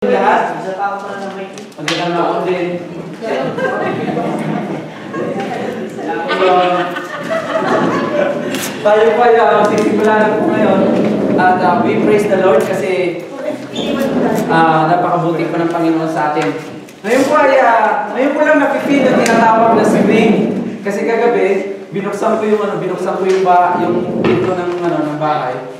Lahat, magandang hapon din. Tayo po ay magsisimula na po ngayon at we praise the Lord kasi napakabuti po ng Panginoon sa atin. Ngayon po lang napipil ang tinatawag na spring kasi kagabi binuksan ko yung pinto ng bahay.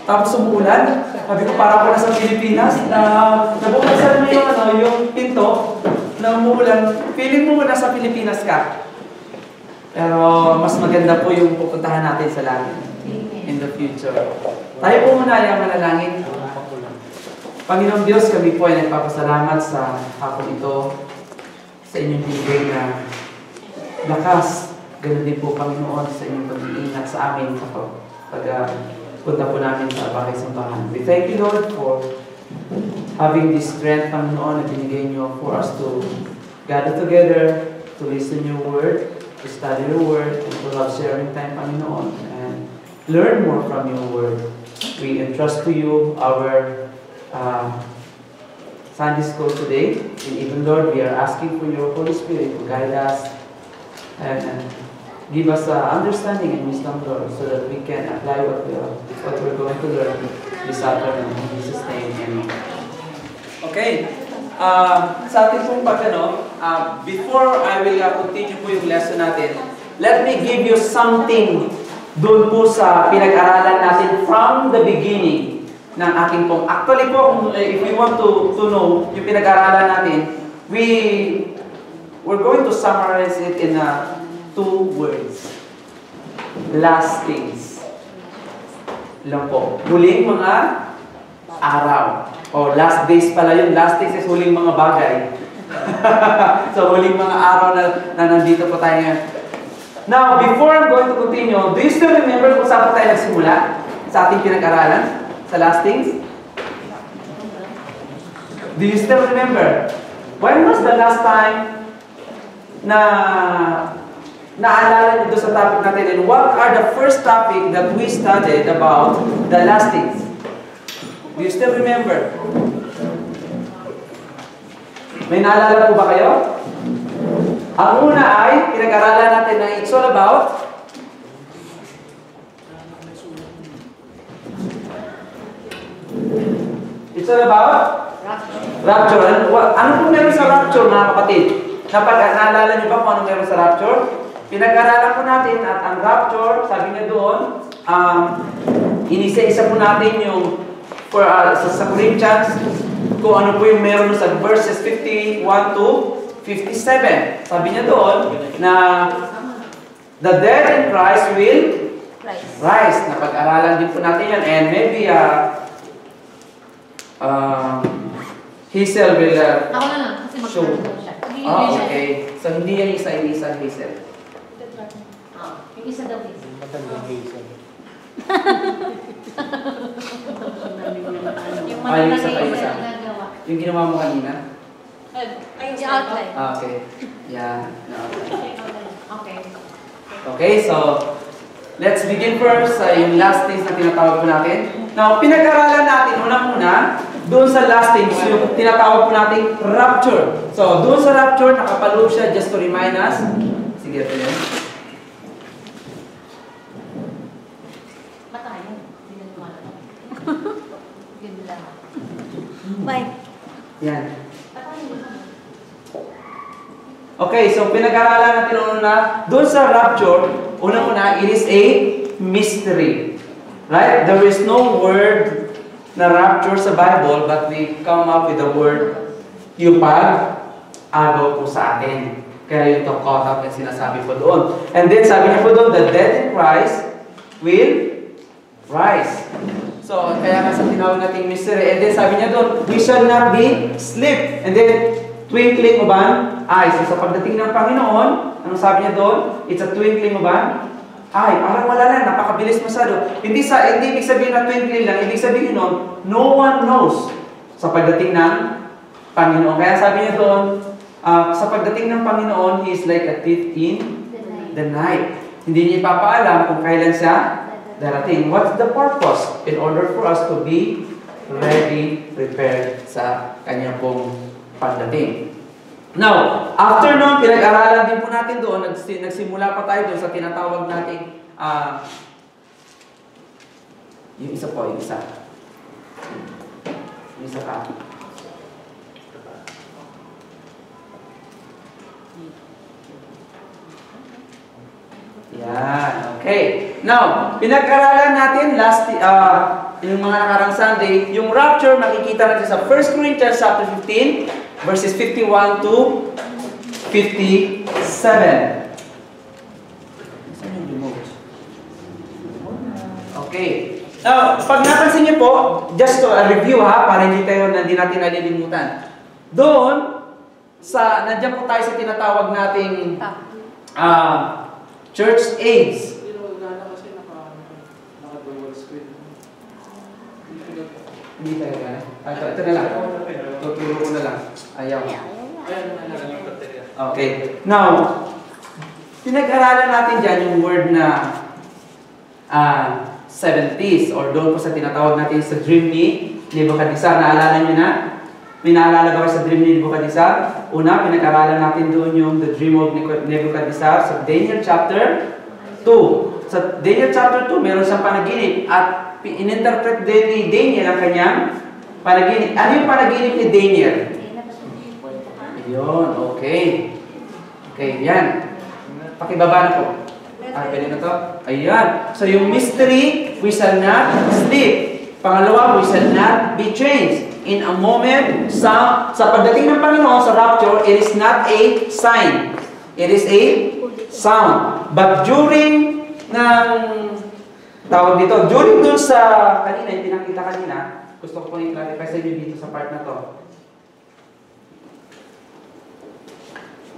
Tapos umuulan. Sabi ko, para ko na sa Pilipinas. Nabuksan mo yung pinto na umuulan. Feeling mo nasa Pilipinas ka. Pero mas maganda po yung pupuntahan natin sa langit in the future. Tayo po muna ay manalangin. Panginoong Diyos, kami po ay nagpapasalamat sa hapon ito sa inyong bigay na lakas. Ganun din po, Panginoon, sa inyong pag-iingat sa amin sa punta po namin sa bahay-sambahan. We thank you, Lord, for having this strength, Panginoon, na binigay niyo for us to gather together, to listen your word, to study your word, and to love sharing time, Panginoon, and learn more from your word. We entrust to you our Sunday school today, and even, Lord, we are asking for your Holy Spirit to guide us and give us understanding and wisdom, Lord, so that we can apply what we're going to learn this afternoon. In Jesus' name, amen. Okay. Sa ating pong before I will continue po yung lesson natin, let me give you something doon po sa pinag-aralan natin from the beginning ng ating pong. Actually po, if you want to know yung pinag-aralan natin, we're going to summarize it in two words. Lastings. Lang po. Huling mga araw. O last days pala yun. Lastings is huling mga bagay. So, huling mga araw na nandito po tayo ngayon. Now, before I'm going to continue, do you still remember kung saan po tayo nagsimula sa ating pinag-aralan? Sa lastings? Do you still remember? When was the last time na naalala nito sa topic natin, and what are the first topic that we studied about the lastings? Do you still remember? May naalala po ba kayo? Ang una ay, pinag-aralan natin na it's all about rapture. Ano po meron sa rapture, mga kapatid? Naalala niyo ba kung ano meron sa rapture? Pinag-aralan po natin at ang rapture, sabi niya doon, inisa-isa po natin yung sa Corinthians, kung ano po yung meron sa verses 51 to 57. Sabi niya doon na the dead in Christ will rise. Napag-aralan din po natin yan. And maybe Hazel will show. Okay. So hindi yan isa Hazel. Yung isa daw is. Matandang Hazel. Yung matandang isa. Yung ginawa mo kanina? Yung outline. Okay. Yan. Okay. Okay, so let's begin first sa yung last things na tinatawag po natin. Now, pinag-aralan natin unang-una doon sa last things, yung tinatawag po natin rapture. So, doon sa rapture, nakapaloob siya just to remind us. Sige, ito yun. Bye. Yan. Okay, so pinag-aralan natin una, doon sa rapture, unang-una, it is a mystery. Right? There is no word na rapture sa Bible, but we come up with the word yung pag-agaw po sa atin. Kaya yung caught up yung sinasabi po doon. And then sabi niya po doon, the dead in Christ will rise. So, kaya nga sa tinawag nating mystery. And then sabi niya doon, we shall not be asleep. And then, twinkling of an eye. So, sa pagdating ng Panginoon, anong sabi niya doon? It's a twinkling of an eye. Parang wala lang, napakabilis masyado. Hindi ibig sabihin na twinkling lang. Ibig sabihin nun, no one knows sa pagdating ng Panginoon. Kaya sabi niya doon, sa pagdating ng Panginoon, He is like a thief in the night. Hindi niya ipapaalam kung kailan siya darating. What's the purpose? In order for us to be ready, prepared sa kanya pong pagdating. Now, after nun, pinag-aralan din po natin doon, nagsimula pa tayo doon sa tinatawag nating yung isa po, yung isa. Yung isa pa. Yan, okay. Now, pinag-aralan natin yung mga nakarang Sunday, yung rapture, makikita natin sa 1 Corinthians chapter 15, verses 51 to 57. Saan yung remote? Okay. Now, pag napansin niyo po, just to review para hindi natin nalilimutan. Doon, nandiyan po tayo sa tinatawag nating church aids. Hindi tayo gana. Ito na lang. Tuturo ko na lang. Ayaw. Okay. Now, pinag-aralan natin dyan yung word na 70s or doon po sa tinatawag natin sa dream ni Nebuchadnezzar. Naalala nyo na? May naalala ba sa dream ni Nebuchadnezzar? Una, pinag-aralan natin doon yung the dream of Nebuchadnezzar sa Daniel chapter 2. Sa Daniel chapter 2, meron siyang panaginip at in-interpret din ni Daniel ang kanyang panaginip. Ano yung panaginip ni Daniel? Ayun, okay. Okay, yan. Pakibaba na po. Pwede na to? Ayan. So yung mystery, we shall not sleep. Pangalawa, we shall not be changed. In a moment, sa pagdating ng Panginoon sa rapture, it is not a sign. It is a sound. But during tawag dito, during dun sa kanina, yung pinakita kanina, gusto ko pong i-clarify sa inyo dito sa part na to.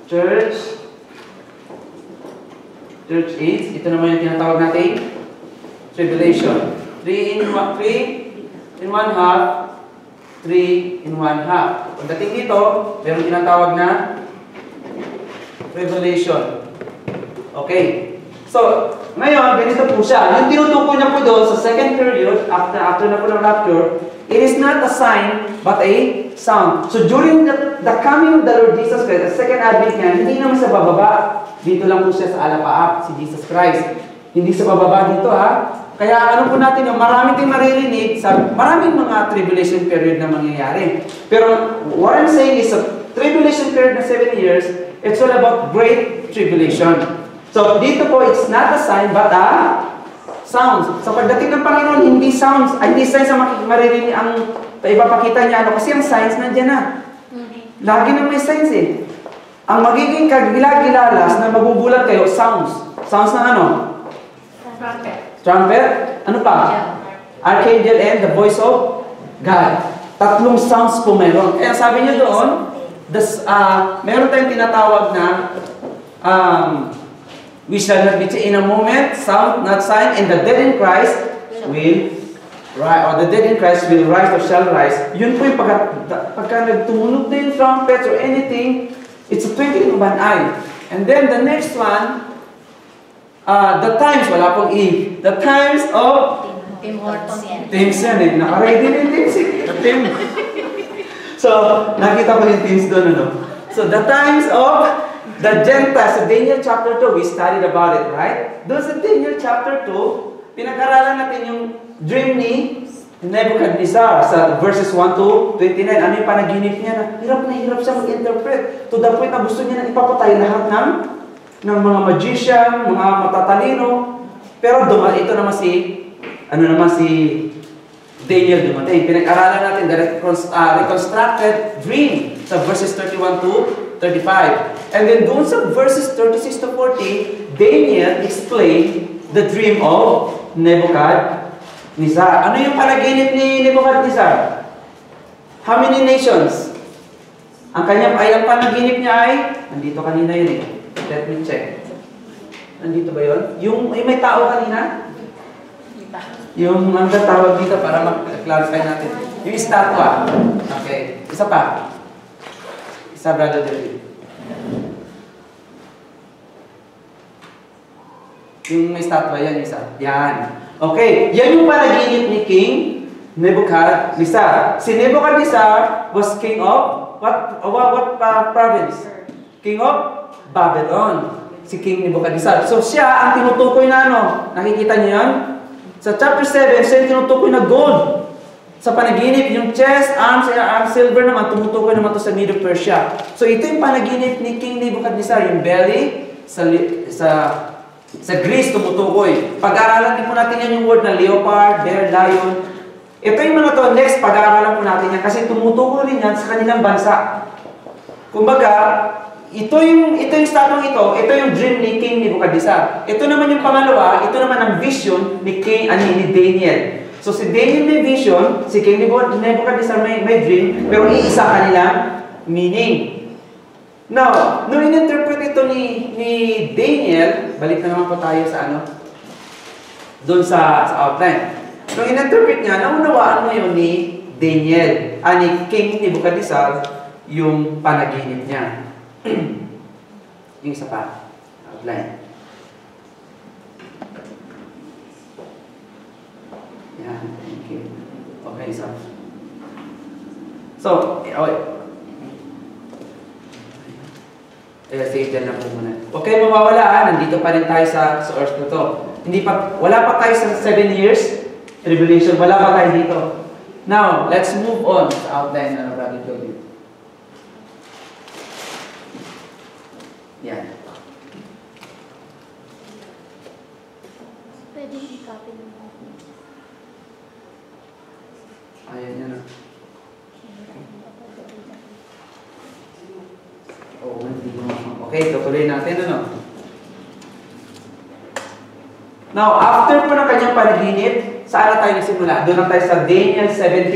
Church age, ito naman yung tinatawag natin tribulation. 3 in 1 half, 3 in 1 half. Pagdating dito, meron tinatawag na revelation. Okay. So, ngayon, ganito po siya. Yung tinutukoy niya po doon sa second period, after na po ng rapture, it is not a sign, but a sound. So, during the coming of the Lord Jesus Christ, the second advent niya, hindi naman sa bababa. Dito lang po siya sa alapaap, si Jesus Christ. Hindi sa bababa dito, ha? Kaya ano po natin, marami tayong maririnig sa maraming mga tribulation period na mangyayari. Pero, what I'm saying is, a tribulation period na 7 years, it's all about great tribulation. So, dito po, it's not a sign, but a sounds. Sa pagdating ng Panginoon, hindi sounds, hindi signs ang maririnig ang ipapakita niya. Kasi ang signs nandiyan na. Lagi na may signs eh. Ang magiging kagilagilalas na magugulat kayo, sounds. Sounds na ano? Trumpet. Ano pa? Archangel and the voice of God. Tatlong sounds po meron. Kaya sabi niyo doon, meron tayong tinatawag na we shall not be in a moment, sound, not sign, and the dead in Christ will rise, or the dead in Christ will rise or shall rise. Yun po yung pagka nagtumunog din trumpets or anything, it's a twinkling of an eye. And then the next one, the times, wala pong E. The times of Tim Hortons yan. Teams yan eh. Naka-ready na yung teams eh. Team. So, nakita ko yung teams doon, ano? So, the times of the Gentiles, sa Daniel chapter 2, we studied about it, right? Doon sa Daniel chapter 2, pinag-aralan natin yung dream ni Nebuchadnezzar sa verses 1 to 29. Ano yung panaginip niya? Na hirap siya mag-interpret. To the point na gusto niya na ipapatay lahat ng mga magician, mga matatalino. Pero ito naman si Daniel dumating. Pinag-aralan natin the reconstructed dream sa verses 31 to 35. And then doon sa verses 36 to 40, Daniel explained the dream of Nebuchadnezzar. Ano yung panaginip ni Nebuchadnezzar? How many nations? Ang panaginip niya ay, nandito kanina yun eh. Let me check. Nandito ba yun? Yung may tao kanina? Yung ang tawag dito para mag-clarify natin. Yung estatwa. Okay. Isa pa. Isa, Brother David. Yung may estatwa, yan isa. Yan. Okay. Yan yung panaginip ni King Nebuchadnezzar. Si Nebuchadnezzar was king of what province? King of Babylon. Si King Nebuchadnezzar. So siya ang tinutukoy na ano? Nakikita niyo yan? Sa chapter 7, siya yung tinutukoy na gold. Sa panaginip, yung chest, arms, silver naman, tumutukoy naman to sa Medo Persia. So ito yung panaginip ni King Nebuchadnezzar. Yung belly, sa Greece tumutukoy. Pag-aaralan din po natin yan yung word na leopard, bear, lion. Ito yung mga to, next, pag-aaralan po natin yan kasi tumutukoy rin yan sa kanilang bansa. Kumbaga, ito yung statong ito yung dream ni King Nebuchadnezzar. Ito naman yung pangalawa, ito naman ang vision ni Daniel. So si Daniel may vision, si King Nebuchadnezzar may dream, pero iisa kanilang meaning. Now, nung in-interpret ito ni Daniel, balik na naman po tayo sa doon sa outline. Nung in-interpret niya, naunawaan mo yun ni Daniel, ni King Nebuchadnezzar, yung panaginip niya. Yung isa pa, outline. Yan, thank you. Okay, so, okay. Save dyan lang po muna. Okay, mawawala nandito pa rin tayo sa source na to. Wala pa tayo sa 7 years tribulation, wala pa tayo dito. Now, let's move on sa outline na Brother Joby. Yan. Pwede i-copy ng Ayan yan. Oo, hindi mo. Okay, tutuloy natin Now, after po ng kanyang panaginip, saan na tayo nagsimula? Doon na tayo sa Daniel 70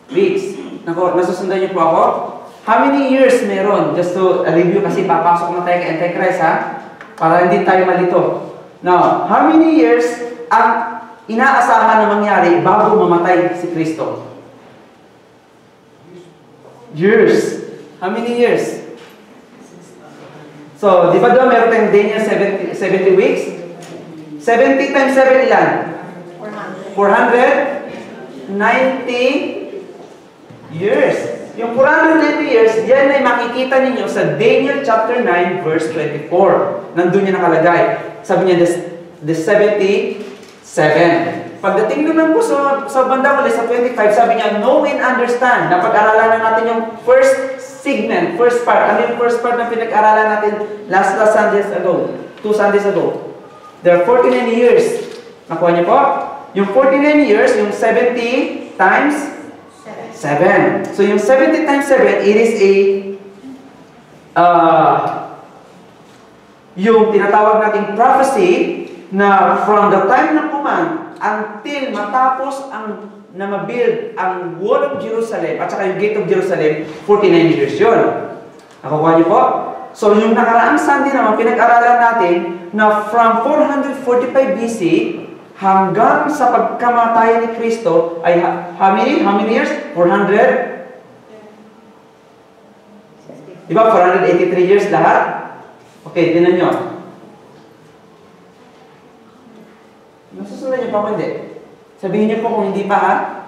weeks. Nasusundan niyo po ako? How many years meron? Just to review kasi papasok na tayo kay Antichrist para hindi tayo malito. Now, how many years ang inaasahan na mangyari bago mamatay si Kristo? Years. How many years? So, di ba doon meron tayong Daniel 70 weeks? 70 times 7 ilan? 490 years. Yung 490 years, yan ay makikita ninyo sa Daniel chapter 9 verse 24. Nandun niya nakalagay. Sabi niya, the 77. Pagdating naman po sa bandang ulit, sa 25, sabi niya, know and understand. Napag-aralan na natin yung first segment, first part. Ano yung first part na pinag-aralan natin last Sundays ago? 2 Sundays ago. There are 49 years. Nakuha niyo po? Yung 49 years, yung 70 times 7. So yung 70 times 7, it is yung tinatawag nating prophecy na from the time ng command until matapos na mabuild ang wall of Jerusalem at saka yung gate of Jerusalem, 49 years yun. Nakukuha niyo po? So yung nakaraang Sunday naman, pinag-aralan natin na from 445 BC hanggang sa pagkamatayan ni Kristo ay how many years? 400? Diba? 483 years lahat? Okay, tinan nyo. Nasusunod niyo pa kung hindi? Sabihin niyo po kung hindi pa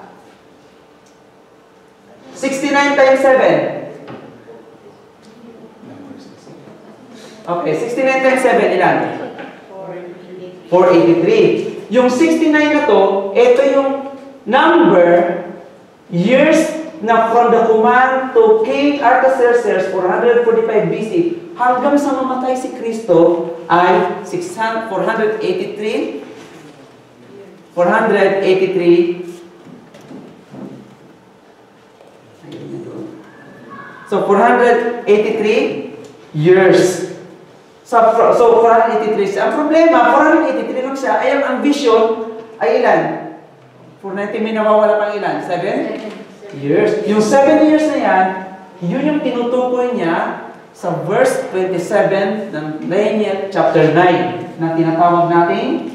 69 times 7. Okay, 69 times 7 ilan? 483. Yung 69 na to, ito yung number, years na from the command to King Artaxerxes 445 BC hanggang sa mamatay si Kristo ay 483. So 483 years. So 483. Ang problema, 483 lang siya. Ay ang vision ay ilan? 490 may nawawala pang ilan? 7 years. Yung 7 years na yan, yun yung tinutukoy niya sa verse 27 ng Daniel chapter 9 na tinatawag nating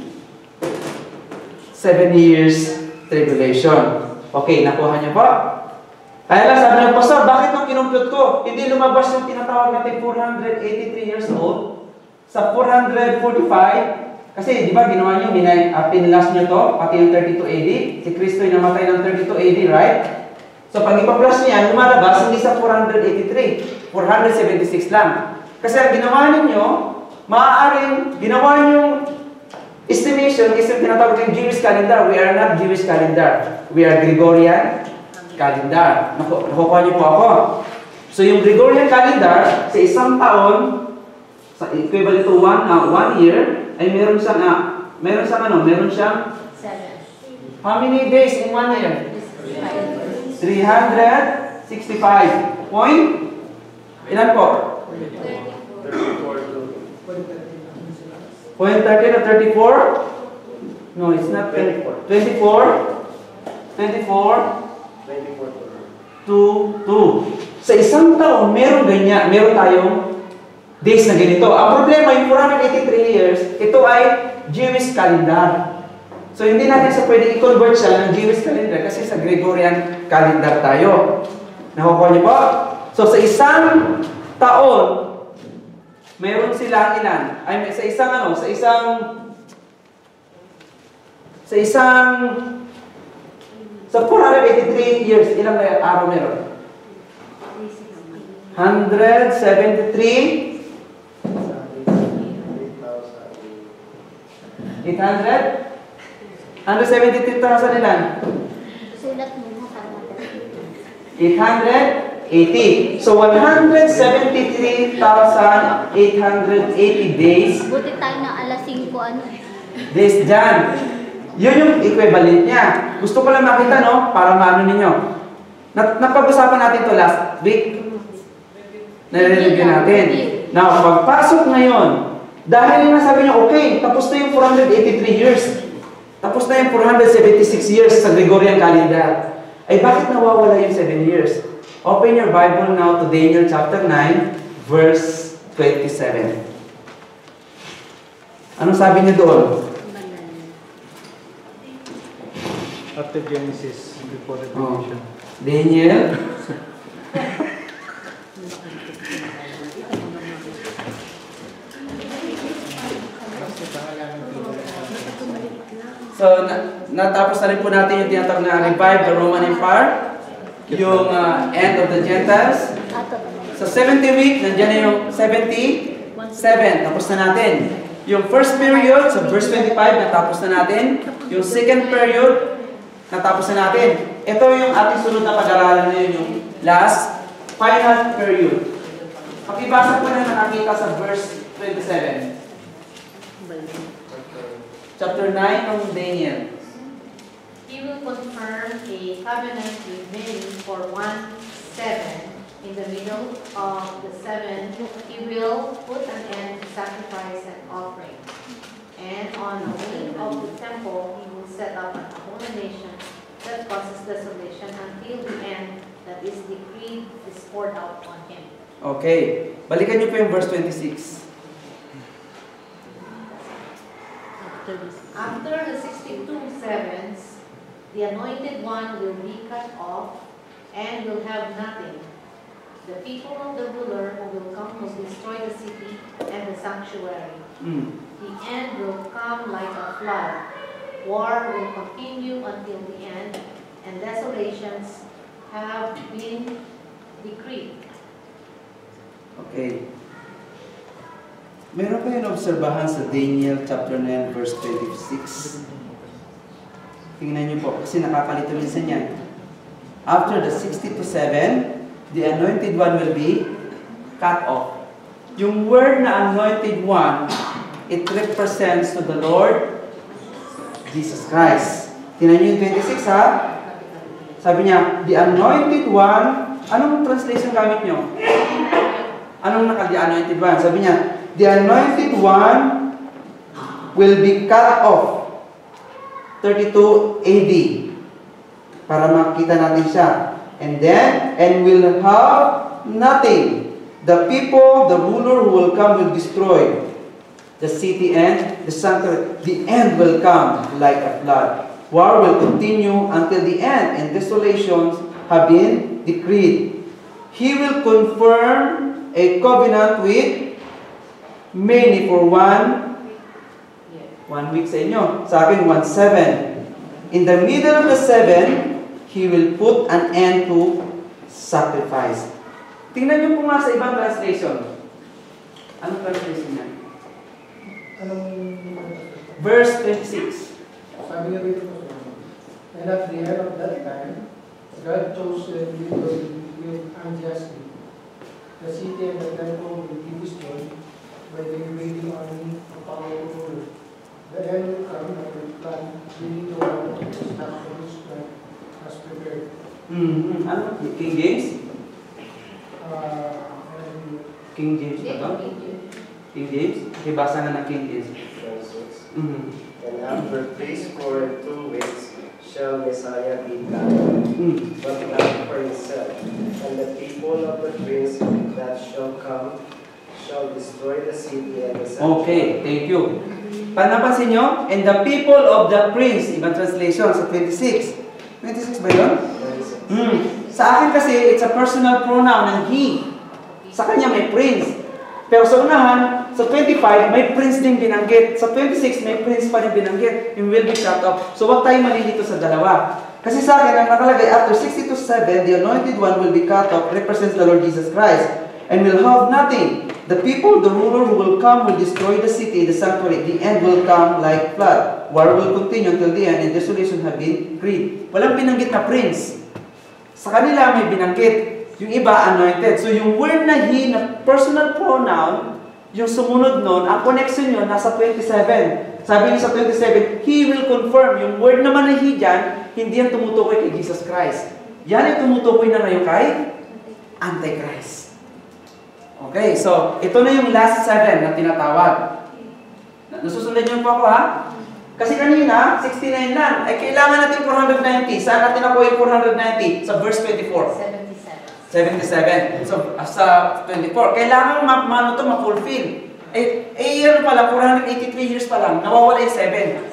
7 years tribulation. Okay, nakuha niyo po? Kaya lang sabi ng pastor, bakit nung kinumpute ko, hindi lumabas yung tinatawag natin 483 years old? Sa 445, Kasi, di ba, ginawa nyo, pinlas nyo to, pati yung 32 AD. Si Kristo ay namatay ng 32 AD, right? So, pag ipa-plus niya, lumalabas, hindi sa 483. 476 lang. Kasi ang ginawa ninyo, maaaring ginawa yung estimation is yung tinatawag yung Jewish calendar. We are not Jewish calendar. We are Gregorian calendar. Nakukuha niyo po ako. So, yung Gregorian calendar, sa isang taon, sa equivalent to 1 year, ay meron siyang, meron siyang 7. how many days in 1 year? 365. Ilan po? Point 13 or 34? No, it's not 24. 24 to 2. Sa isang taon, meron tayong days na ganito. Ang problema, yung 483 years, ito ay Jewish calendar. So, hindi natin sa pwede i-convert siya ng Jewish calendar kasi sa Gregorian calendar tayo. Nakukuha niyo po? So, sa isang taon, meron sila ilan? Ay, sa 483 years, ilang araw meron? 173 800? 173,000 ilan? Sulat mo para 880. So, 173,880 days. Buti tayo na alas 5 Days dyan. Yun yung equivalent niya. Gusto ko lang makita, no? Para maano ninyo. Napag-usapan natin to last week. Nare-review natin. Now, pagpasok ngayon, dahil nasabi niyo, okay, tapos na yung 483 years. Tapos na yung 476 years sa Gregorian calendar. Ay bakit nawawala yung 7 years? Open your Bible now to Daniel chapter 9, verse 27. Anong sabi niya doon? After Genesis, before the creation. Daniel. So, natapos na rin po natin yung tinatawag na revive the Roman Empire, yung end of the Gentiles. Sa 70 week, nandiyan na yung 77, tapos na natin. Yung first period, sa verse 25, natapos na natin. Yung second period, natapos na natin. Ito yung ating sunod na pag-aralan ngayon, yung last, final period. Pakibasa po na nakakita sa verse 27. Chapter 9 ng Daniel. He will confirm a covenant with many for 1/7. In the middle of the 7, he will put an end to sacrifice and offering. And on the wing of the temple, he will set up an abomination that causes desolation until the end that is decreed is poured out on him. Okay. Balikan niyo po yung verse 26. After the 62 sevens, the anointed one will be cut off and will have nothing. The people of the ruler who will come will destroy the city and the sanctuary. The end will come like a flood. War will continue until the end, and desolations have been decreed. Okay. Meron kayong obserbahan sa Daniel chapter 9 verse 26. Tingnan niyo po, kasi nakakalito minsan yan. After the 62 7, the anointed one will be cut off. Yung word na anointed one, it represents to the Lord Jesus Christ. Tingnan niyo yung 26 ha. Sabi niya, the anointed one, anong translation gamit niyo? Anong the anointed one? Sabi niya, the anointed one will be cut off 32 AD para makita natin siya. And will have nothing. The people, the ruler who will come will destroy the city and the sanctuary. The end will come like a flood. War will continue until the end, and desolations have been decreed. He will confirm a covenant with many for 1 week sa inyo. Sa akin, 1/7. In the middle of the 7, He will put an end to sacrifice. Tingnan niyo po nga sa ibang translation. Anong translation niya? Verse 26. Sabi niya dito po, and at the end of that time, God chose to live unjustly. The city and the temple will be destroyed by the invading army of our ruler. The end will come and will plan, leading the one who is not for his strength has prepared. Ano? King James? And King James ba ito? King James? Ibasa nga ng King James. And after 3 weeks shall Messiah be gathered, but not for himself. And the people of the prince that shall come shall destroy the city and the sanctuary. Okay, thank you. Panapansin nyo? And the people of the prince, ibang translation sa 26. 26 ba yun? Sa akin kasi, it's a personal pronoun ng he. Sa kanya may prince. Pero sa unahan, sa 25, may prince din binanggit. Sa 26, may prince pa rin binanggit. Yung will be cut off. So, wag tayo malilito sa dalawa. Kasi sa akin, ang nakalagay, after 60 to 7, the anointed one will be cut off, represents the Lord Jesus Christ, and will have nothing. The people, the ruler who will come, will destroy the city, the sanctuary. The end will come like flood. War will continue until the end, and desolation have been freed. Walang binanggit na prince. Sa kanila, may binanggit. Yung iba, anointed. So, yung word na he, na personal pronoun, yung sumunod nun, ang connection yun, nasa 27. Sabi niya sa 27, he will confirm. Yung word naman na he dyan, hindi yan tumutukoy kay Jesus Christ. Yan ay tumutukoy na ngayon kay Antichrist. Okay, so, ito na yung last 7 na tinatawag. Nasusundan niyo po ako, ha? Kasi kanina, 69 lang. Ay, kailangan natin 490. Saan natin nakuha yung 490? Sa verse 24. 77. So, sa 24. Kailangan mano to ma-fulfill. Ano pala, 483 years pa lang, nawawala yung 7.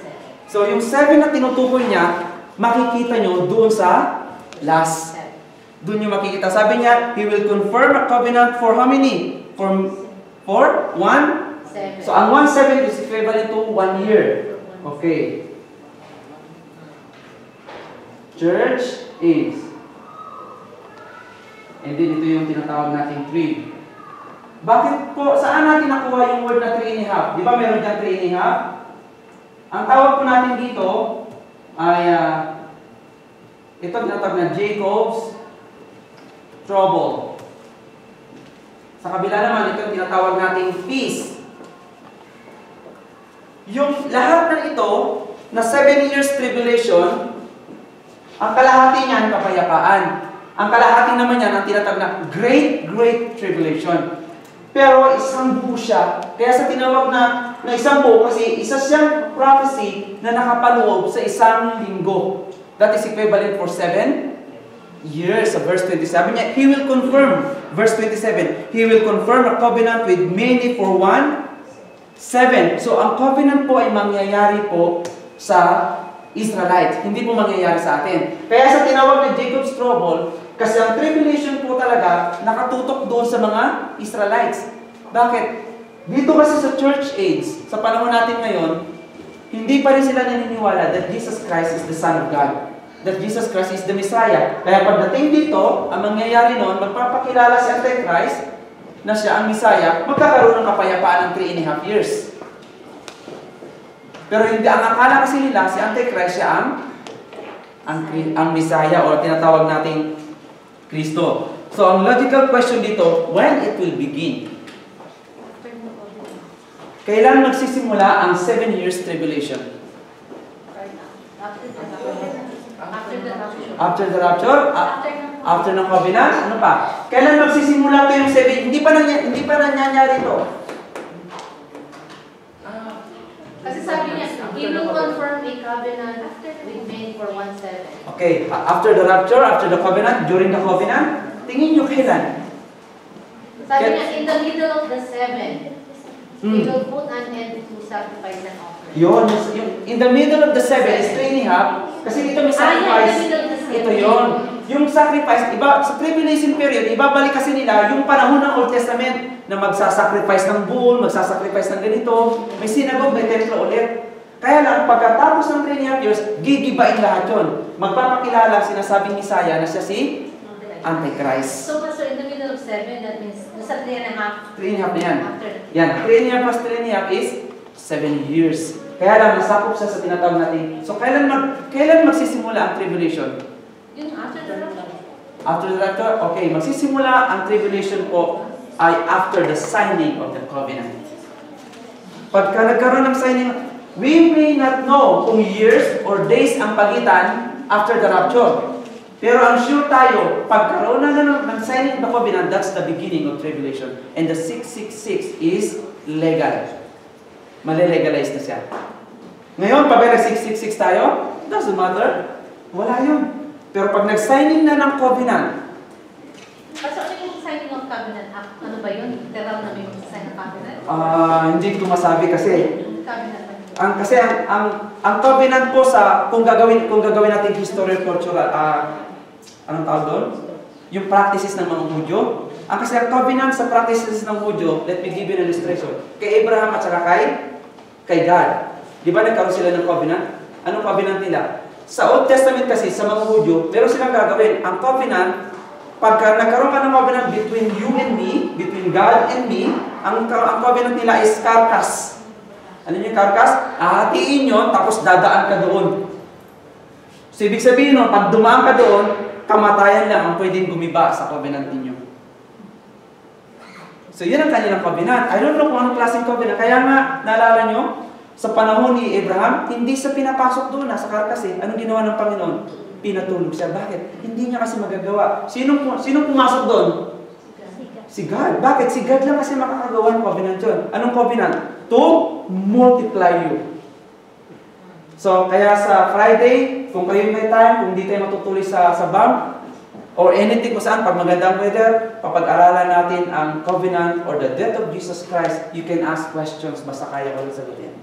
So, yung 7 na tinutukoy niya, makikita nyo doon sa last. Doon nyo makikita. Sabi niya, He will confirm a covenant for how many? For 1? So, ang 1/7 is equivalent to 1 year. Okay. Church is. And then ito yung tinatawag nating creed. Bakit po, saan natin nakuha yung word na 3.5? Di ba meron dyan 3.5? Ang tawag po natin dito ay ito tinatawag na Jacob's trouble. Sa kabila naman, ito tinatawag nating peace. Yung lahat ng ito, na 7 years tribulation, ang kalahati niyan, kapayapaan. Ang kalahati naman yan, ang tinatawag na great tribulation. Pero isang buo siya. Kaya sa tinawag na isang buo, kasi isa siyang prophecy na nakapaloob sa isang linggo. That is equivalent for 7 years. Sa verse 27 niya, He will confirm. Verse 27, He will confirm a covenant with many for 1/7. So, ang covenant po ay mangyayari po sa Israelites. Hindi po mangyayari sa atin. Kaya sa tinawag na Jacob's trouble, kasi ang tribulation po talaga nakatutok doon sa mga Israelites. Bakit? Dito kasi sa church age, sa panahon natin ngayon, hindi pa rin sila naniniwala that Jesus Christ is the Son of God. That Jesus Christ is the Messiah. Kaya pagdating dito, ang mangyayari noon, magpapakilala si Antichrist na siya ang Messiah, magkakaroon ng kapayapaan ng 3.5 years. Pero hindi, ang akala kasi nila, si Antichrist siya ang Messiah o tinatawag nating Kristo. So, ang logical question dito, when it will begin? Kailan magsisimula ang 7 years tribulation? After the rapture? After ng covenant? Ano pa? Kailan magsisimula ito yung 7? Hindi pa nangyayari ito. Kasi sabi niya, He will confirm a covenant with men for 1/7. Okay, after the rapture, after the covenant, during the covenant, tingin nyo kailan? Sabi niya, in the middle of the 7, He will put an end to sacrifice and offering. Yun, in the middle of the 7 is 3.5, kasi dito may sacrifice. in the middle of the 7. Ito yun. Yung sacrifice, iba, sa tribulation period, ibabalik kasi nila yung panahon ng Old Testament na magsasacrifice ng bull, magsasacrifice ng ganito, may synagogue, may templo ulit. Kaya lang, pagkatapos ng 3.5 years, gigibain lahat yun. Magpapakilala ang sinasabing Messiah na siya si Antichrist. So, Pastor, in the middle of 7, that means, nasa 3.5. 3.5 na yan. After. Yan, 3.5 plus 3.5 is 7 years. Kaya lang, nasakop siya sa tinatawag natin. So, kailan magsisimula ang tribulation? Yun, after the rapture. After the rapture? Okay, magsisimula ang tribulation po ay after the signing of the covenant. Pagka nagkaroon ng signing, we may not know kung years or days ang pagitan after the rapture. Pero ang sure tayo, pagkaroon na ng signing of the covenant, that's the beginning of tribulation. And the 666 is legal. Malilegalize na siya. Ngayon, pag nag-666 tayo, doesn't matter. Wala yun. Pero pag nag-signing na ng covenant, Pastor, ano yung signing of covenant? Ano ba yun? Literal na may sign of covenant? hindi ko masabi kasi. Covenant ba? Ang covenant po sa kung gagawin natin history cultural, anong tawag doon? Yung practices ng mga Hudyo. Ang covenant sa practices ng Hudyo, let me give you an illustration. Kay Abraham at saka kay God. Di ba nagkaroon sila ng covenant? Anong covenant nila? Sa Old Testament kasi, sa mga Hudyo, meron silang gagawin. Ang covenant, pagka nagkaroon ka ng covenant between you and me, between God and me, ang covenant nila is karkas. Ano yung karkas? Hahatiin yun, tapos dadaan ka doon. So, ibig sabihin nun, pag dumaan ka doon, kamatayan lang ang pwedeng gumiba sa covenant ninyo. So, yun ang kanilang covenant. I don't know kung anong klaseng covenant. Kaya nga, naalala nyo, sa panahon ni Abraham, hindi siya pinapasok doon, nasa karkas eh. Anong ginawa ng Panginoon? Pinatulog siya. Bakit? Hindi niya kasi magagawa. Sinong pumasok doon? Si God. Bakit? Si God lang kasi makakagawa ng covenant yun. Anong covenant? To multiply you. So, kaya sa Friday, kung kayo may time, kung hindi tayo matutuloy sa BAM, or anything kung saan, pag magandang weather, papag-aralan natin ang covenant or the death of Jesus Christ, you can ask questions, basta kaya ko lang sagutin.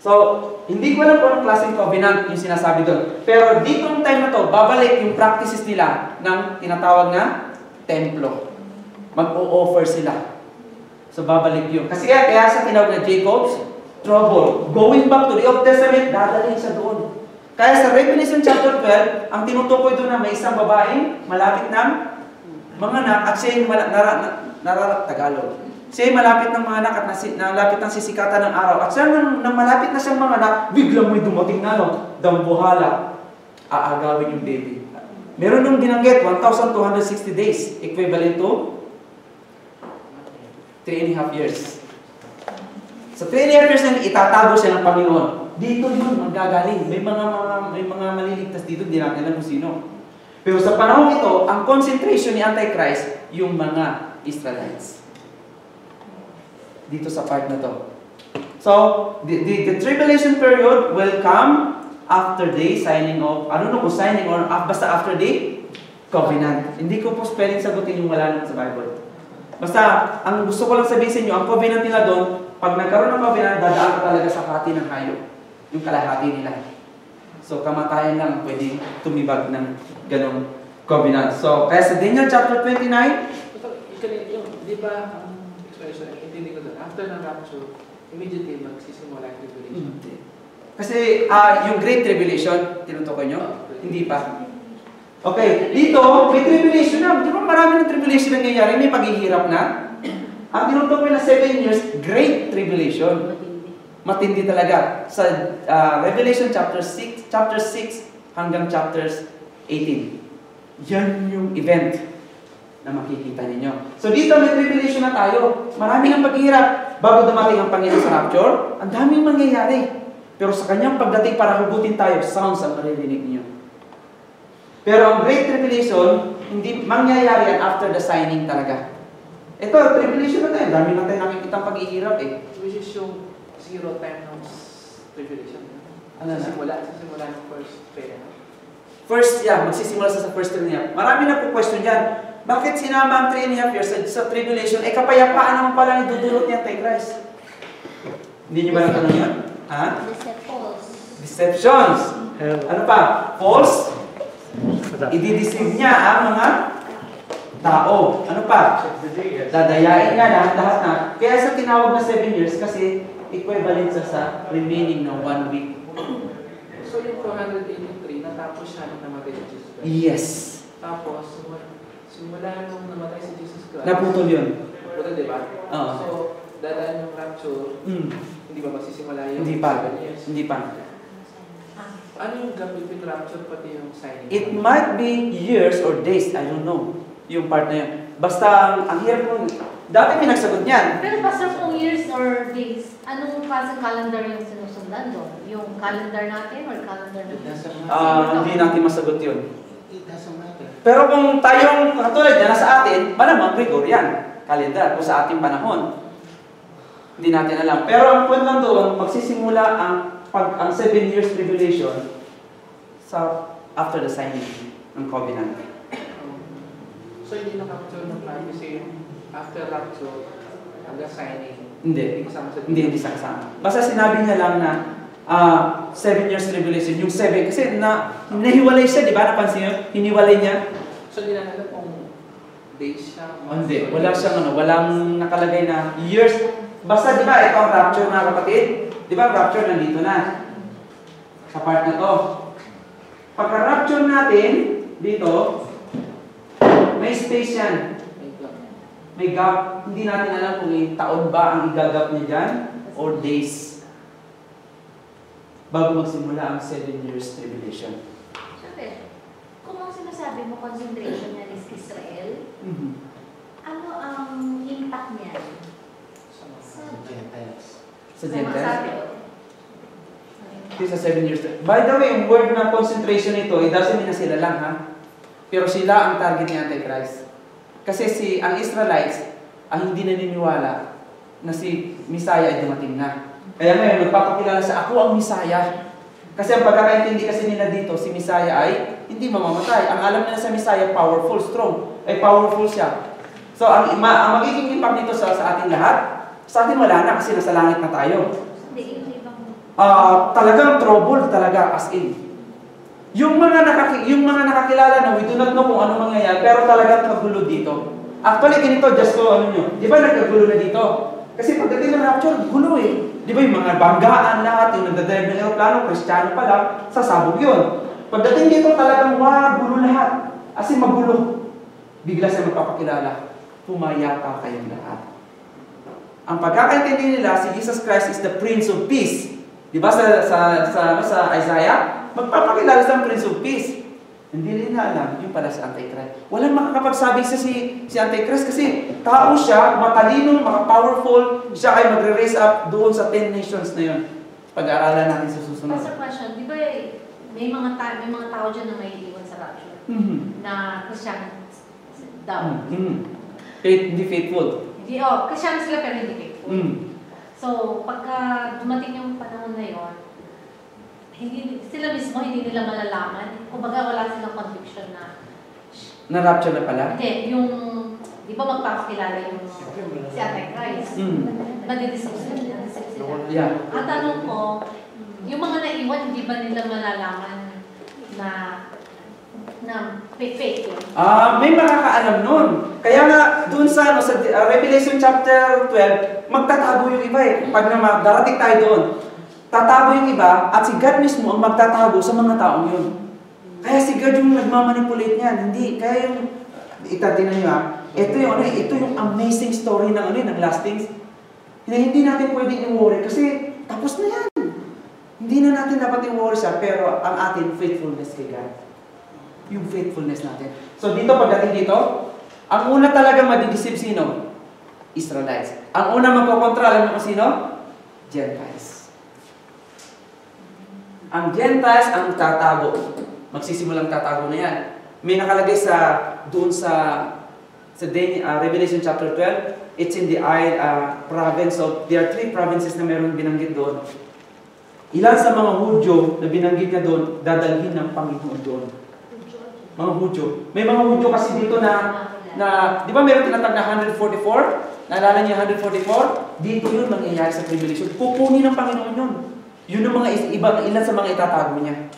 So, hindi ko alam kung anong klaseng covenant yung sinasabi doon. Pero ditong time na to, babalik yung practices nila ng tinatawag na templo. Mag-o-offer sila. So, babalik yun. Kasi kaya sa tinawag na Jacob's trouble. Going back to the Old Testament, dadalhin siya doon. Kaya sa Revelation chapter 12, ang tinutukoy doon na may isang babaeng malapit ng mga anak at siya yung Tagalog. Siya ay malapit ng mga anak at malapit ng sisikatan ng araw. At siya nang malapit na siyang mga anak, biglang may dumating na dambuhala. Aagawin yung baby. Meron nung ginanggit, 1,260 days, equivalent to 3.5 years. Sa 3.5 years na itatago siya ng Panginoon. Dito yun, magagaling. May mga maliligtas dito, hindi natin alam kung sino. Pero sa panahon ito, ang concentration ni Antichrist, yung mga Israelites. Dito sa part na to. So, the tribulation period will come after the signing of, I don't know kung signing or basta after the covenant. Hindi ko po spelling sagutin yung wala lang sa Bible. Basta, ang gusto ko lang sabihin sa inyo, ang covenant nila doon, pag nagkaroon ng covenant, dadaan ka talaga sa hati ng hayop. Yung kalahati nila. So, kamatayan lang pwedeng tumibag ng ganong covenant. So, kaya sa Daniel chapter 29, di ba, hindi ko doon, after ng rapture, immediately magsisimula yung tribulation. Kasi yung Great Tribulation, tinutukoy nyo? Hindi pa. Okay, dito, may tribulation na. Di ba marami ng tribulation nangyayari? May paghihirap na. Ang tinutukoy na 7 years, Great Tribulation. Matindi talaga. Sa Revelation chapter 6 hanggang chapters 18. Yan yung event na makikita ninyo. So dito may tribulation na tayo. Marami ng paghihirap. Bago dumating ang Panginoon sa rapture, ang daming mangyayari. Pero sa kanyang pagdating para hugutin tayo, sounds ang maririnig niyo. Pero ang Great Tribulation, hindi mangyayari yan after the signing talaga. Ito, tribulation na tayo. Dami na tayo nakikita paghihirap eh. Which is yung zero time ng tribulation. Ano na? Sisimula ng first prayer. First, magsisimula sa first 3.5. Marami na po question dyan. Bakit sinama ang 3.5 years sa tribulation? Kapayapaan naman pala ni dudulot niya Antichrist. Hindi niyo ba natanong yun? Ha? Deceptions. Ano pa? False? Idideceive niya ang mga tao. Ano pa? Dadayain niya lahat na. Kaya sa tinawag na 7 years kasi equivalent sa remaining na 1 week. So yung 483, natapos siya nung namatay si Jesus Christ. Yes. Tapos, simula nung namatay si Jesus Christ. Naputol yun. Putol, di ba? Oo. So, dadaan yung rapture, hindi ba magsisimula yung Hindi pa. 7 years? Hindi pa. Ano yung gap between rapture pati yung signing? It might be years or days, I don't know. Yung part na yun. Basta, ang hirap nung, dati may nagsagot niyan. Pero pastor, kung years or days, anong klaseng calendar yung sinusundan doon? Yung calendar natin or calendar It natin? doesn't matter. Hindi natin masagot yun. It doesn't matter. Pero kung tayong katulad niya, nasa atin, malamang Gregorian calendar, kung sa ating panahon. Hindi natin alam. Pero ang point lang doon, magsisimula ang 7 years tribulation sa after the signing ng covenant. So, hindi nakapture ng prophecy after rapture hanggang signing. Hindi. kasama sa Hindi sa kasama. Basta sinabi niya lang na 7 years tribulation. Yung 7, kasi nahiwalay siya, di ba? Napansin niyo? Hiniwalay niya. So, hindi na alam kung days siya. Hindi. Wala siyang walang nakalagay na years. Basta, di ba, ito ang rapture, mga kapatid. Di ba, rapture nandito na. Sa part na to. Pagka-rapture natin, dito, may space yan. May gap. Hindi natin alam kung taon ba ang igagap niya dyan or days. Bago magsimula ang 7 years tribulation. Siyempre, kung ang sinasabi mo, concentration niya is Israel, ano ang impact niya sa Sa Gentiles? Masabi. Ito sa 7 years. By the way, yung word na concentration ito, it doesn't mean na sila lang, ha? Pero sila ang target ni Antichrist. Kasi ang Israelites ang hindi naniniwala na si Messiah ay dumating na. Kaya ngayon, nagpapakilala sa ako ang Messiah. Kasi ang pagkakaintindi kasi nila dito, si Messiah ay hindi mamamatay. Ang alam nila sa Messiah, powerful, strong. Ay powerful siya. So, ang magiging impact nito sa ating lahat, sa atin wala na kasi nasa langit na tayo. hindi ibang Talagang trouble talaga as in. Yung mga nakakilala na we do not know kung ano mangyayari, pero talagang kagulo dito. Actually, ganito, just to di ba nagkagulo na dito? Kasi pagdating ng rapture, gulo eh. Di ba yung mga banggaan lahat, yung nagdadrive ng aeroplano, Kristiyano pa lang, sasabog yun. Pagdating dito talagang, gulo lahat. As in, magulo. Bigla siya magpapakilala, pumayapa kayong lahat. Ang pagkakaintindi nila, si Jesus Christ is the Prince of Peace. Di ba sa Isaiah? Magpapakilala sa Prince of Peace. Hindi rin na alam, yung pala si Antichrist. Walang makakapagsabi si Antichrist kasi tao siya, matalino, powerful, siya ay magre-raise up doon sa 10 nations na yun. Pag-aaralan natin sa susunod. Pastor, question, di ba may mga tao dyan na may iwan sa rapture? Na Christian daw. Hindi faithful. Hindi, Christian sila pero hindi faithful. So, pagka dumating yung panahon na yon, sila mismo hindi nila malalaman. Kumbaga wala silang conviction na Na-rapture na pala? hindi, yung di ba magpapakilala yung si Antichrist? Nag-deceive sila. Yeah. Ang tanong ko, yung mga naiwan, hindi ba nila malalaman na fake yun? May makakaalam nun. Kaya nga, dun sa Revelation chapter 12, magtatago yung iba eh. Pag darating tayo doon, tatago yung iba at si God mismo ang magtatago sa mga taong yun. Kaya si God yung nagmamanipulate niyan. Hindi. Kaya yung, itinan nyo ito yung amazing story ng lastings. Hindi natin pwedeng i-worry kasi tapos na yan. Hindi na natin dapat i-worry siya, pero ang atin faithfulness kay God. Yung faithfulness natin. So dito, pagdating dito, ang una talaga madideceive sino? Israelites. Ang una magkokontra, alam mo kung sino? Gentiles. Ang Gentiles ang tatago. Magsisimulang tatago na yan. May nakalagay doon sa Revelation chapter 12, it's in the province of, there are 3 provinces na meron binanggit doon. Ilan sa mga Hudyo na binanggit niya doon, dadalhin ng Panginoon doon. Mga Hudyo. May mga Hudyo kasi dito na di ba meron tinatag na 144? Naalala niyo 144? Dito yun mangyayari sa tribulation. Pupunin ng Panginoon yun. Yun ang ilan sa mga itatago niya.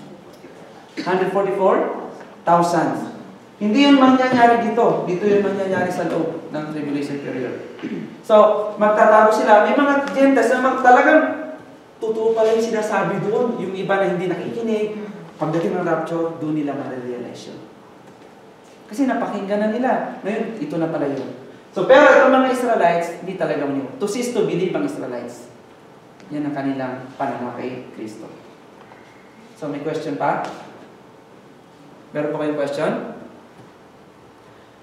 144,000. Hindi yun mangyayari dito. Dito yun mangyayari sa loob ng tribulation period. So, magtatago sila. May mga Gentiles na talagang totoo pala yung sinasabi doon. Yung iba na hindi nakikinig. Pagdating ng rapture, doon nila ma-realize yun. Kasi napakinggan na nila. Ngayon, ito na pala yun. So, pero itong mga Israelites, hindi talaga yun. To cease to believe ang Israelites. Yan ang kanilang pananaw kay Kristo. So, may question pa? Meron pa kayong question?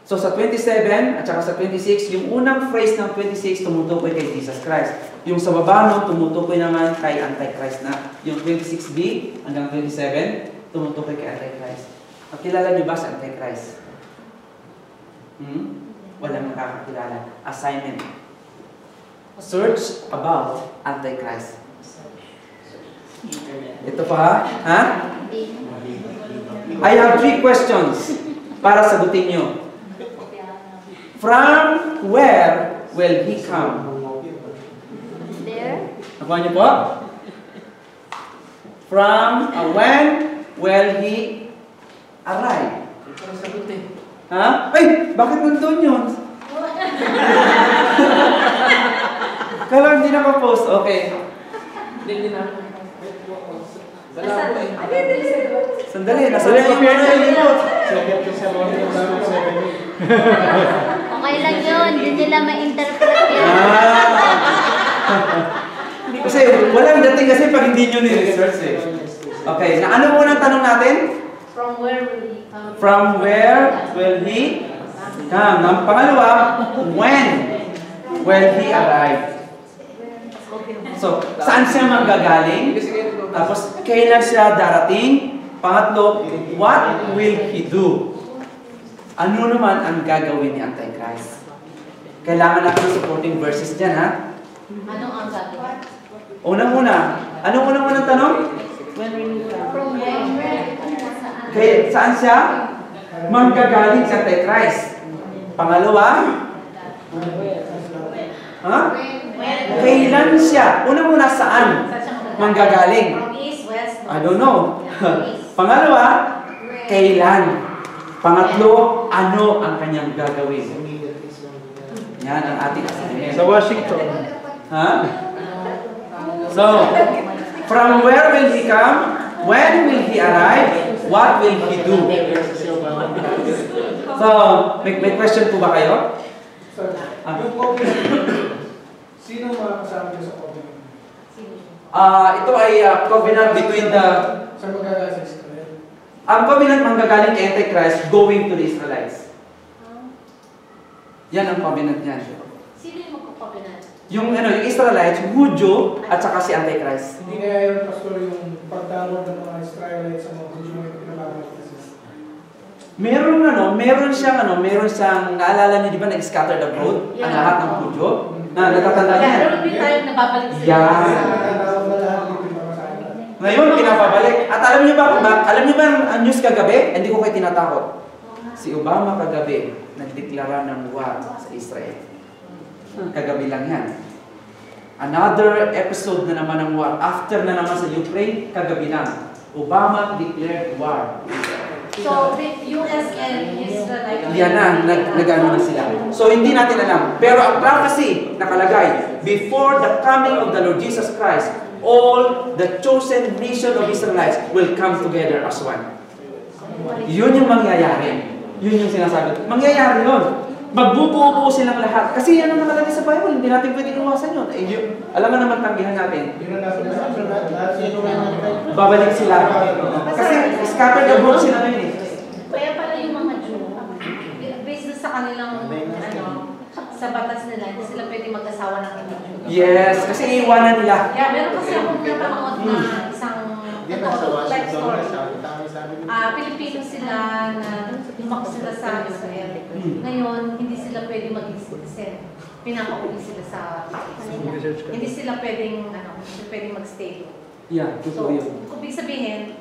So sa 27 at saka sa 26, yung unang phrase ng 26 tumutukoy kay Jesus Christ. Yung sa baba nun, tumutukoy naman kay Antichrist na. Yung 26b hanggang 27, tumutukoy kay Antichrist. Kilala niyo ba sa Antichrist? Walang nakakakilala. Assignment. Search about Antichrist. Ito pa, ha? I have 3 questions para sagutin niyo. From where will he come? There? Nakuha niyo po? From when will he arrive? Parang sagot eh. Ha? Ay! Bakit nandun yun? Kala hindi nakapost. Okay. Hindi na. Wala po eh. Sandali. Nasa na yung remote. Okay lang yun. Hindi nila ma-interpret yan. Kasi walang dating kasi pag hindi nyo ni-research eh. Okay. Na ano muna tanong natin? From where will he come? From where will he come? Ang pangalawa, when will he arrive? So, saan siya manggagaling? Tapos, kailan siya darating? Pangatlo, what will he do? Ano naman ang gagawin ni Antichrist? Kailangan natin ng supporting verses dyan, ha? Anong ang gagawin? Unang-una, anong unang-unang tanong? From where? Kaya, saan siya? Manggagaling si Antichrist. Pangalawa, ha? Kailan siya? Unang-una, saan manggagaling? From east, west, north. I don't know. East. Pangalawa, kailan? Pangatlo, ano ang kanyang gagawin? Yan ang ating assignment. Sa Washington. Ha? So, from where will he come? When will he arrive? What will he do? So, may question po ba kayo? Sir, Ah. yung covenant, sino mga kasama niyo sa covenant? Ito ay covenant between the... Sa magkakala sa Israel? Ang covenant manggagaling kay Antichrist going to the Israelites. Yan ang covenant niyan. Sino yung magpapabinan? Yung Israelites, Hudyo, at saka si Antichrist. Hindi kaya yung pastor yung pagtawag ng mga Israelites sa mga Hudyo yung pinapagawa sila. Meron siyang, naalala niyo di ba nag-scatter the brood? Ang lahat ng Hudyo? Na natatanda niya. Meron din tayong nababalik sa Yan. Pinapagawa na lahat yung pinapagawa. Ngayon, pinapabalik. At alam niyo ba ang news kagabi? Hindi ko kayo tinatakot. Si Obama kagabi, nagdeklara ng war sa Israel. Kagabi lang yan. Another episode na naman ng war. After na naman sa Ukraine, kagabi lang. Obama declared war. So, the US and Israel, Yan na, nag-ano na sila. So, hindi natin alam. Pero ang prophecy nakalagay, before the coming of the Lord Jesus Christ, all the chosen nation of Israelites will come together as one. Yun yung mangyayari. Yun yung sinasabi. Mangyayari yun. Magbubuo silang lahat. Kasi yan ang nakalagay sa Bible. Hindi natin pwedeng iwasan yun. Alam mo naman, tanggihan natin. Yun ang nasa lahat sino Babalik sila. Kasi scattered abroad sila ngayon eh. kaya pala yung mga Jew, based sa kanilang, sa batas nila, hindi sila pwede mag-asawa ng ibang Jew. Yes, kasi iiwanan nila. Yeah, meron kasi akong napanood na isang life story. Pilipino sila na lumaki sila sa Israel. Ngayon, hindi sila pwede maging citizen. Pinapauwi sila sa Manila. Hindi sila pwedeng, mag-stay. Yeah, totoo So, yun. kung ibig sabihin,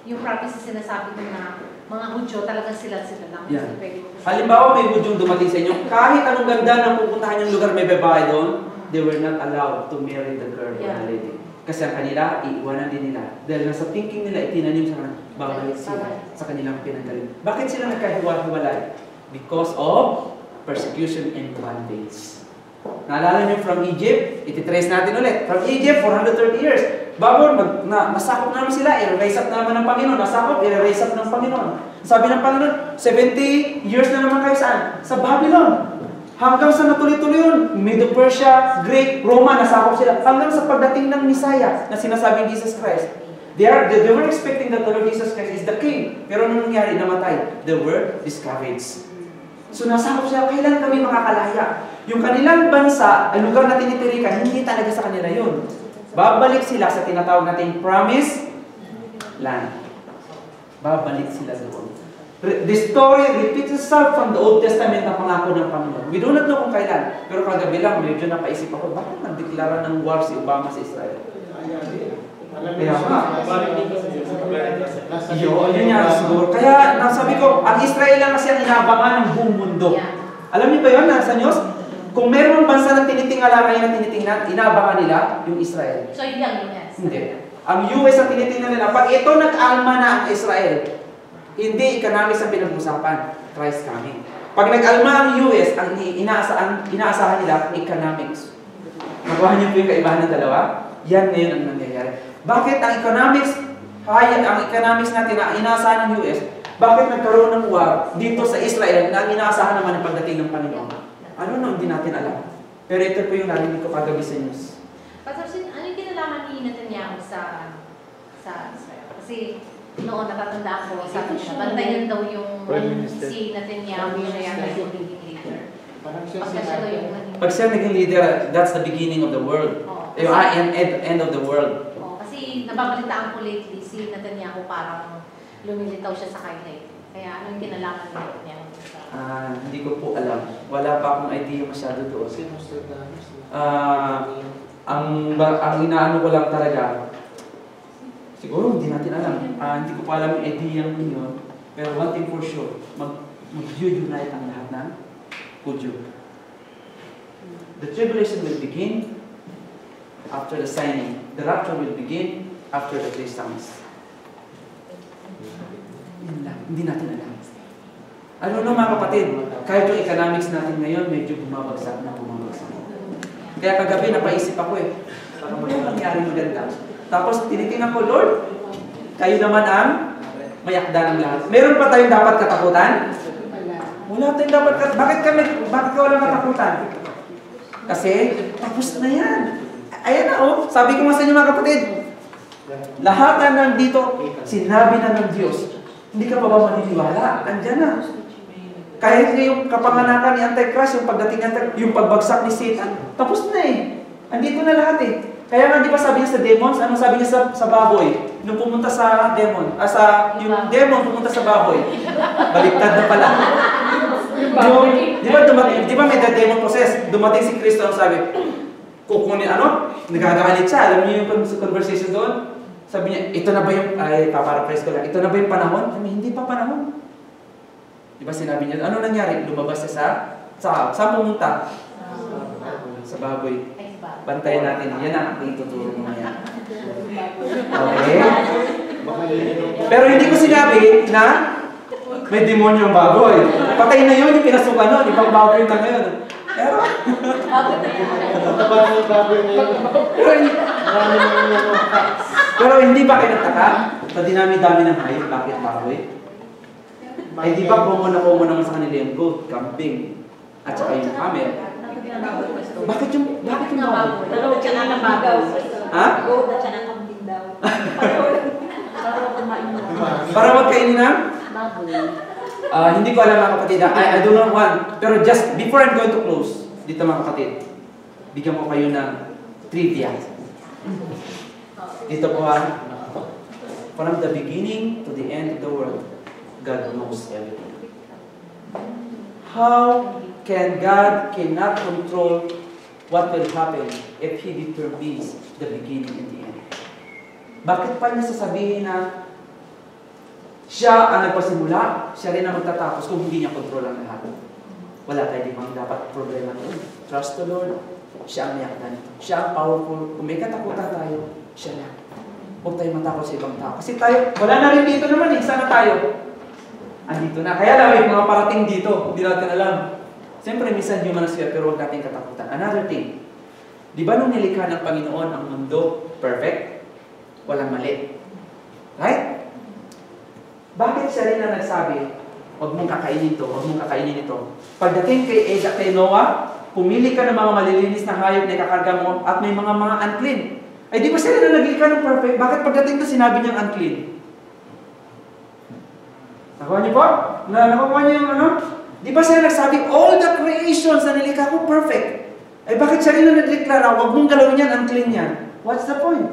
yung prophecy sinasabi ko na mga Hudyo, talagang sila lang. Yeah. Hindi pwede. Halimbawa, may Hudyong dumating sa inyo, kahit anong ganda ng pupuntahan yung lugar may babae doon, they were not allowed to marry the girl or the lady. Kasi ang kanila, iiwanan din nila. Dahil nasa thinking nila, itinanim sa kanila, babalik sila sa kanilang pinanggaling. Bakit sila nagkahiwa-hiwalay? Because of persecution and bondage. Naalala niyo from Egypt? Ititrace natin ulit. From Egypt, 430 years. Bago, nasakop naman sila, i-raise up naman ng Panginoon. Nasakop, i-raise up ng Panginoon. Sabi ng Panginoon, 70 years na naman kayo saan? Sa Babylon. Hanggang sa natuloy-tuloy yun, Medo-Persia, Greek, Roma, nasakop sila. Hanggang sa pagdating ng Messiah na sinasabing Jesus Christ. They were expecting that the Lord Jesus Christ is the King. Pero nung nangyari, namatay. They were discouraged. So nasakop sila, kailan kami makakalaya? Yung kanilang bansa, ang lugar na tinitirikan, hindi talaga sa kanila yun. Babalik sila sa tinatawag nating promised land. Babalik sila doon. The story repeats itself from the Old Testament na pangako ng Panginoon. We do not know kung kailan. Pero kagabi lang, medyo napaisip ako, bakit nagdeklara ng war si Obama sa Israel? Kaya yun yan siguro. Kaya nasabi ko, ang Israel lang kasi ang inabangan ng buong mundo. Alam niyo ba yun, nasa Diyos? Kung meron bansa na tinitingala ngayon na tinitingnan, inabangan nila yung Israel. So yun lang yun. Hindi. Ang US ang tinitingnan nila. Pag ito nag-alma na ang Israel, hindi economics ang pinag-usapan. Christ coming. Pag nag-alma ang US, ang inaasahan nila, economics. Nakuha niyo po yung kaibahan ng dalawa? Yan ngayon ang nangyayari. Bakit ang economics natin na inaasahan ng US, bakit nagkaroon ng war dito sa Israel na inaasahan naman ang pagdating ng Panginoon? Ano na, hindi natin alam. Pero ito po yung narinig ko kagabi sa news. Pastor Sin, ano yung kinalaman ni Netanyahu sa Israel? Kasi noon natatandaan ko, sabi niya, bantayan daw yung si Netanyahu, siya yata yung leading leader. Pagka siya daw yung Pag siya naging leader, that's the beginning of the world. End of the world. Kasi nababalitaan ko lately, si Netanyahu parang lumilitaw siya sa Kainite. Kaya ano yung kinalaman ni Netanyahu? Hindi ko po alam. Wala pa akong idea masyado doon. Ang inaano ko lang talaga, siguro hindi natin alam. Hindi ko pa alam yung idea yun. Pero one thing for sure, mag-unite ang lahat ng Hudyo. The tribulation will begin after the signing. The rapture will begin after the 3 sounds. Yan lang. Hindi natin alam. Ano no mga kapatid, kahit yung economics natin ngayon, medyo bumabagsak na. Kaya kagabi napaisip ako ano yung nangyari maganda? Tapos tinitingnan ko, Lord, kayo naman ang mayakda ng lahat. Meron pa tayong dapat katakutan? Wala tayong dapat katakutan. Bakit ka walang katakutan? Kasi tapos na yan. Ayan na sabi ko nga sa inyo mga kapatid, lahat na nandito, sinabi na ng Diyos. Hindi ka pa ba maniniwala? Andyan na. Kahit yung kapanganakan ni Antichrist, yung pagdating ni yung pagbagsak ni Satan, tapos na Andito na lahat Kaya nga di ba sabi niya sa demons, ano sabi niya sa baboy? Nung pumunta sa demon, yung demon pumunta sa baboy. Baliktad na pala. Di ba may demon possess? Dumating si Kristo, ang sabi, kukunin nagagalit siya. Alam niyo yung conversation doon? Sabi niya, ito na ba yung, paparaphrase ko lang, ito na ba yung panahon? Hindi pa panahon. Di ba sinabi niya, ano nangyari? Lumabas siya saan pumunta? Sa baboy. Bantayan natin. Yan ang ituturo mo yan. Okay? Pero hindi ko sinabi na may demonyo ang baboy. Patay na yun, yung pinasukan nun. Ibang baboy na ngayon. Pero, pero hindi ba kayo nagtaka? Sa dinami-dami ng hayop, bakit baboy? Ay di ba common naman sa kanila yung goat, kambing, at saka yung camel? Bakit yung baboy? Dalawa siya na ng baboy. Ha? Goat at siya ng kambing daw. Para magkainin ng? Baboy. Hindi ko alam mga kapatid. I do not want. Pero just before I'm going to close, dito mga kapatid, bigyan ko kayo ng trivia. Ito po from the beginning to the end of the world, God knows everything. How can God cannot control what will happen if He determines the beginning and the end? Bakit pa niya sasabihin na siya ang nagpasimula, siya rin ang magtatapos kung hindi niya control ang lahat? Wala tayo di bang dapat problema doon. Trust the Lord. Siya ang mayakdan. Siya ang powerful. Kung may katakutan tayo, Siya lang. Huwag tayo matakot sa ibang tao. Kasi tayo, wala na rin dito naman eh. Sana tayo. Andito na. Kaya lang, may mga parating dito. Hindi natin alam. Siyempre, minsan human as we are, pero huwag natin katakutan. Another thing. Di ba nung nilikha ng Panginoon ang mundo perfect? Walang mali. Right? Bakit siya rin na nagsabi, huwag mong kakainin ito, huwag mong kakainin ito. Pagdating kay Noah, pumili ka ng mga malilinis na hayop na ikakarga mo at may mga unclean. Ay di ba sila na naglikha ng perfect? Bakit pagdating to sinabi niyang unclean? Nakuha niyo po? Nakuha niyo yung ano? Di ba sila nagsabi, all the creations na nilikha ko perfect? Ay bakit siya rin na nagdeklara, huwag mong galawin yan, unclean yan? What's the point?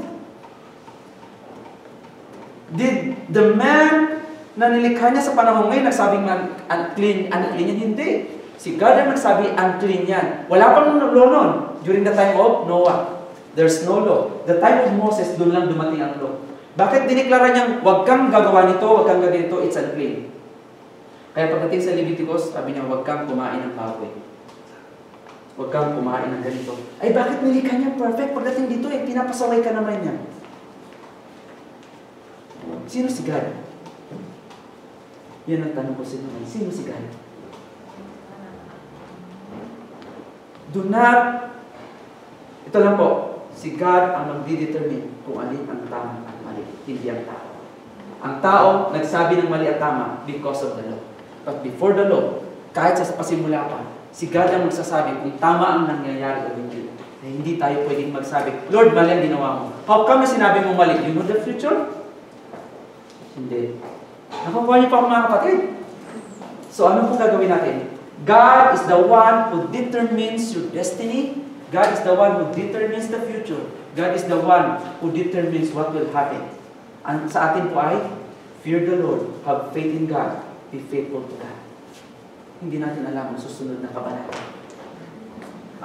Did the man na nilikha niya sa panahon ngayon nagsabing unclean yan? Hindi. Si God ang nagsabi, unclean yan. Wala pang law nun. During the time of Noah, there's no law. The time of Moses, doon lang dumating ang law. Bakit diniklara niyang, huwag kang gagawa nito, huwag kang gagawin ito, it's unclean. Kaya pagdating sa Leviticus, sabi niya, huwag kang kumain ng baboy. Huwag kang kumain ng ganito. Ay, bakit nilikha niya perfect? Pagdating dito, pinapasaway ka naman niya. Sino si God? Yan ang tanong ko sa inyo. Sino si God? Do not, ito lang po, si God ang magdidetermine kung alin ang tama at mali, hindi ang tao. Ang tao, nagsabi ng mali at tama because of the law. But before the law, kahit sa pasimula pa, si God ang magsasabi kung tama ang nangyayari o hindi. Na hindi tayo pwedeng magsabi, Lord, mali ang ginawa mo. How come sinabi mo mali? You know the future? Hindi. Nakukuha niyo pa ako mga kapatid. So ano po gagawin natin? God is the one who determines your destiny. God is the one who determines the future. God is the one who determines what will happen. And sa atin po ay, fear the Lord, have faith in God, be faithful to God. Hindi natin alam ang susunod na kabanata.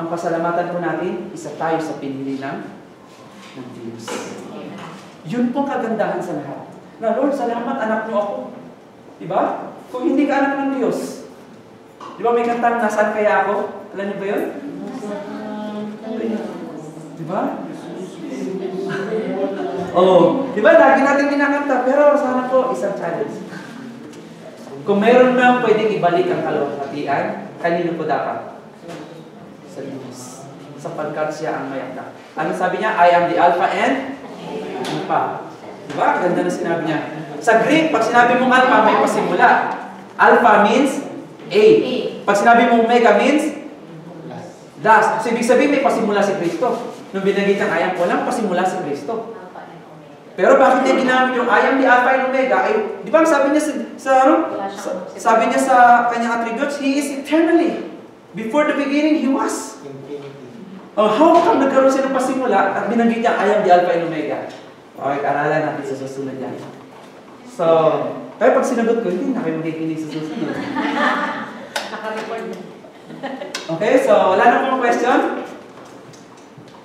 Ang pasalamatan po natin, isa tayo sa pinili ng Diyos. Yun po kagandahan sa lahat. Na Lord, salamat anak niyo ako. Diba? Kung hindi ka anak ng Diyos. Diba may kantang, nasaan kaya ako? Alam niyo ba yun? Diba? Oh, diba? Lagi natin kinakanta. Pero sana po, isang challenge. Kung meron na pwedeng ibalik ang kalawatian, kanino po dapat? Sa Diyos. Sapagkat siya ang mayakda. Ano sabi niya? I am the Alpha and Omega. Diba? Ganda na sinabi niya. Sa Greek, pag sinabi mong Alpha, may pasimula. Alpha means A. Pag sinabi mong Omega means last. So, ibig sabihin may pasimula si Kristo. Nung binagit ang ayam, walang pasimula si Kristo. Pero bakit niya ginamit yung I am the Alpha and Omega? Ay, di ba sabi niya sabi niya sa kanyang attributes, He is eternally. Before the beginning, He was. How come nagkaroon siya ng pasimula at binanggit niya I am the Alpha and Omega? Okay, aralan natin sa susunod yan. So, kaya pag sinagot ko, hindi na kayo magkikinig sa susunod. Naka-record na. Okay, so wala na pong question?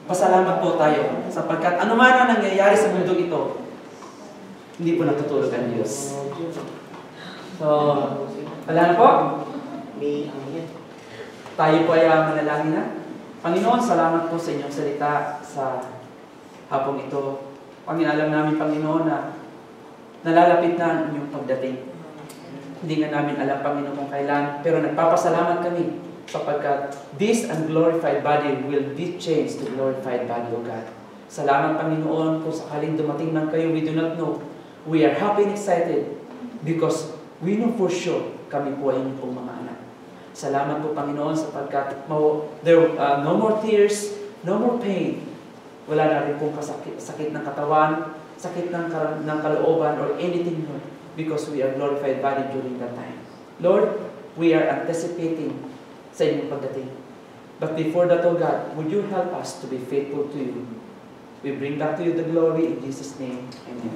Pasalamat po tayo sapagkat anuman ang nangyayari sa mundo ito, hindi po natutulog ang Diyos. So, wala na po? Tayo po ay manalangin na. Panginoon, salamat po sa inyong salita sa hapong ito. Panginoon, namin, Panginoon, na nalalapit na ang inyong pagdating. Hindi nga namin alam, Panginoon, kung kailan, pero nagpapasalamat kami sapagkat this unglorified body will be changed to glorified body, O God. Salamat, Panginoon, kung sakaling dumating man kayo, we do not know. We are happy and excited because we know for sure kami po ay inyong pong mga anak. Salamat po, Panginoon, sapagkat no more tears, no more pain. Wala na rin pong sakit ng katawan, sakit ng kalooban, or anything more because we are glorified body during that time. Lord, we are anticipating sa inyong pagdating. But before that, O God, would you help us to be faithful to you? We bring back to you the glory in Jesus' name. Amen.